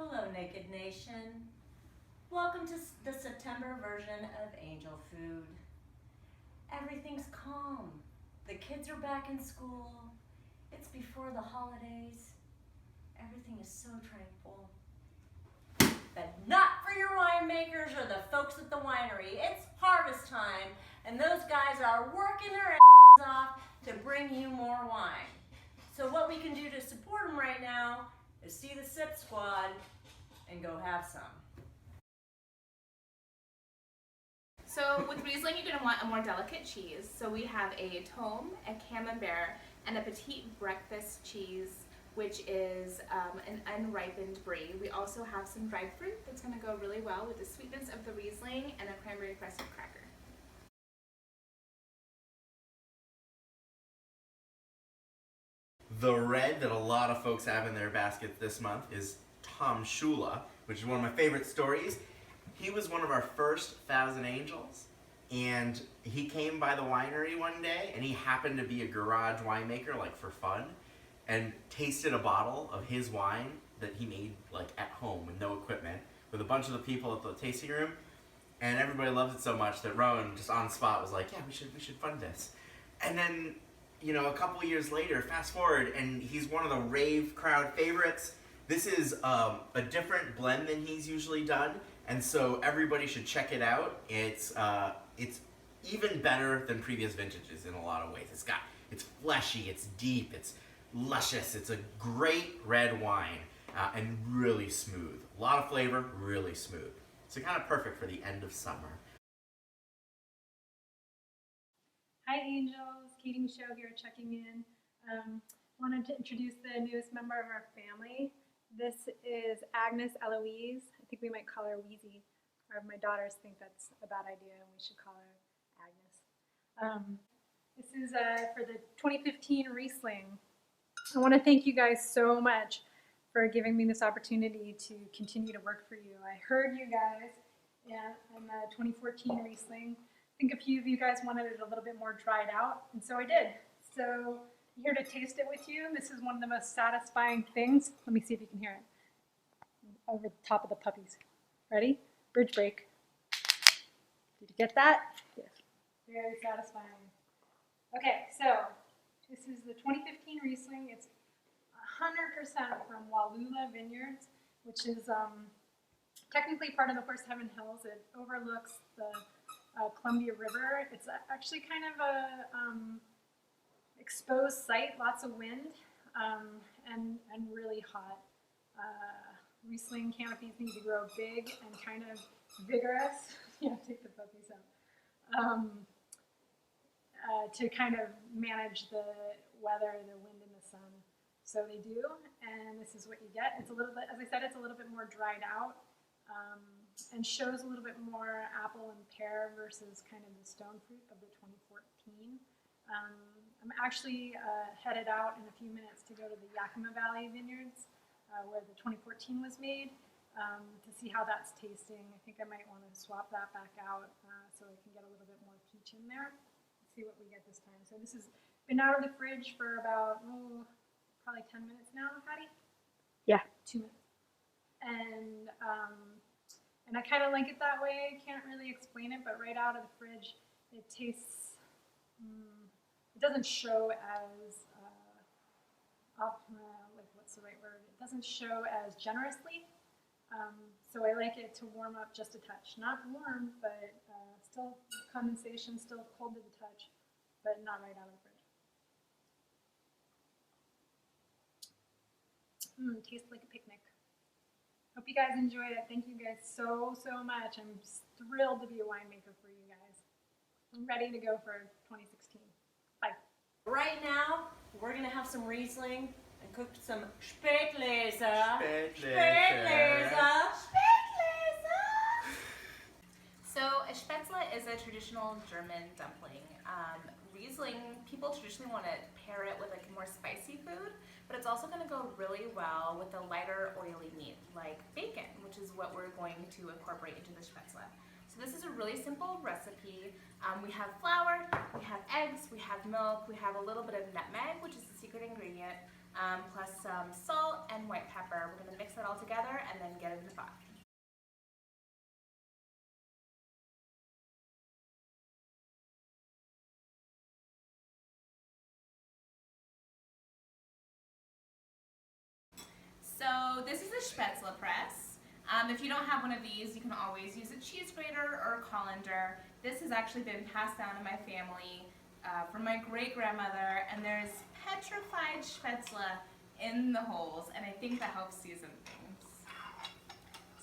Hello, Naked Nation. Welcome to the September version of Angel Food. Everything's calm. The kids are back in school. It's before the holidays. Everything is so tranquil. But not for your winemakers or the folks at the winery. It's harvest time, and those guys are working their asses off to bring you more wine. So what we can do to support them right now is see the Sip Squad and go have some. So with Riesling, you're going to want a more delicate cheese. So we have a Tome, a Camembert, and a Petite Breakfast cheese, which is an unripened brie. We also have some dried fruit that's going to go really well with the sweetness of the Riesling and a cranberry crusted cracker. The red that a lot of folks have in their basket this month is Tom Shula, which is one of my favorite stories. He was one of our first Thousand Angels, and he came by the winery one day, and he happened to be a garage winemaker, like for fun, and tasted a bottle of his wine that he made like at home with no equipment, with a bunch of the people at the tasting room, and everybody loves it so much that Rowan just on the spot was like, yeah, we should fund this. And then, you know, a couple years later, fast forward, and he's one of the rave crowd favorites. This is a different blend than he's usually done, and so everybody should check it out. It's even better than previous vintages in a lot of ways. It's fleshy, it's deep, it's luscious. It's a great red wine and really smooth. A lot of flavor, really smooth. So kind of perfect for the end of summer. Hi Angels, Katy Michaud here checking in. Wanted to introduce the newest member of our family. This is Agnes Eloise. I think we might call her Wheezy. Or my daughters think that's a bad idea and we should call her Agnes. This is for the 2015 Riesling. I want to thank you guys so much for giving me this opportunity to continue to work for you. I heard you guys in the 2014 Riesling. I think a few of you guys wanted it a little bit more dried out, and so I did. So I'm here to taste it with you. This is one of the most satisfying things. Let me see if you can hear it. Over the top of the puppies. Ready? Bridge break. Did you get that? Yes. Very satisfying. Okay, so this is the 2015 Riesling. It's 100% from Wallula Vineyards, which is technically part of the Horse Heaven Hills. It overlooks the Columbia River. It's actually kind of a exposed site, lots of wind, and really hot. Riesling canopies need to grow big and kind of vigorous. Yeah, take the puppies out. To kind of manage the weather, the wind and the sun. So they do, and this is what you get. It's a little bit, as I said, it's a little bit more dried out. And shows a little bit more apple and pear versus kind of the stone fruit of the 2014. I'm actually headed out in a few minutes to go to the Yakima Valley Vineyards where the 2014 was made to see how that's tasting. I think I might want to swap that back out so I can get a little bit more peach in there. Let's see what we get this time. So this has been out of the fridge for about probably 10 minutes now, Patty? Yeah. 2 minutes. And I kind of like it that way. I can't really explain it, but right out of the fridge, it tastes, it doesn't show as, like what's the right word? It doesn't show as generously. So I like it to warm up just a touch. Not warm, but still condensation, still cold to the touch, but not right out of the fridge. Tastes like a picnic. Hope you guys enjoyed it. Thank you guys so much. I'm thrilled to be a winemaker for you guys. I'm ready to go for 2016. Bye. Right now, we're gonna have some Riesling and cook some Spätzle. So a Spätzle is a traditional German dumpling. Riesling, people traditionally want to pair it with like more spicy food, but it's also going to go really well with a lighter oily meat like bacon, which is what we're going to incorporate into the Spätzle. So this is a really simple recipe. We have flour, we have eggs, we have milk, we have a little bit of nutmeg, which is the secret ingredient, plus some salt and white pepper. We're gonna mix that all together and then get it in the pot. So this is a Spätzle press. If you don't have one of these, you can always use a cheese grater or a colander. This has actually been passed down in my family from my great-grandmother, and there's petrified Spätzle in the holes, and I think that helps season things.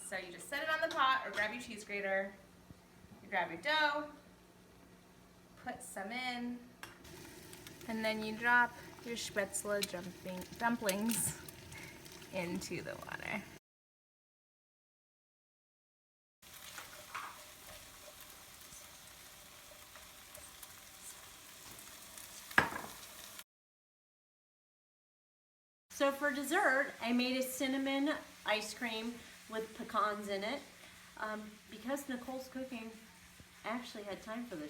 So you just set it on the pot or grab your cheese grater, you grab your dough, put some in, and then you drop your Spätzle dumplings into the water. So for dessert, I made a cinnamon ice cream with pecans in it. Because Nicole's cooking, I actually had time for this.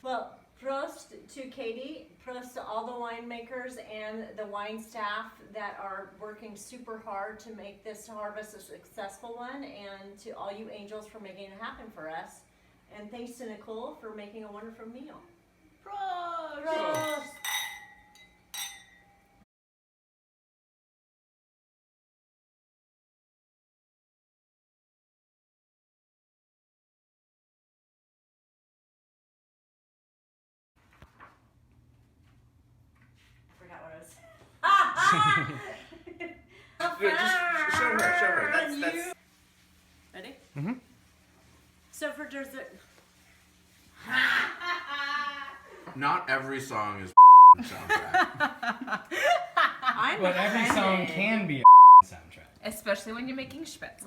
Well, prost to Katy, prost to all the winemakers and the wine staff that are working super hard to make this harvest a successful one, and to all you angels for making it happen for us. And thanks to Nicole for making a wonderful meal. Prost! Prost! Forgot what it was. Good, just show her. That's Ready? Mm-hmm. So for dessert, not every song is soundtrack. I'm But every song offended. can be a soundtrack. Especially when you're making Spätzle.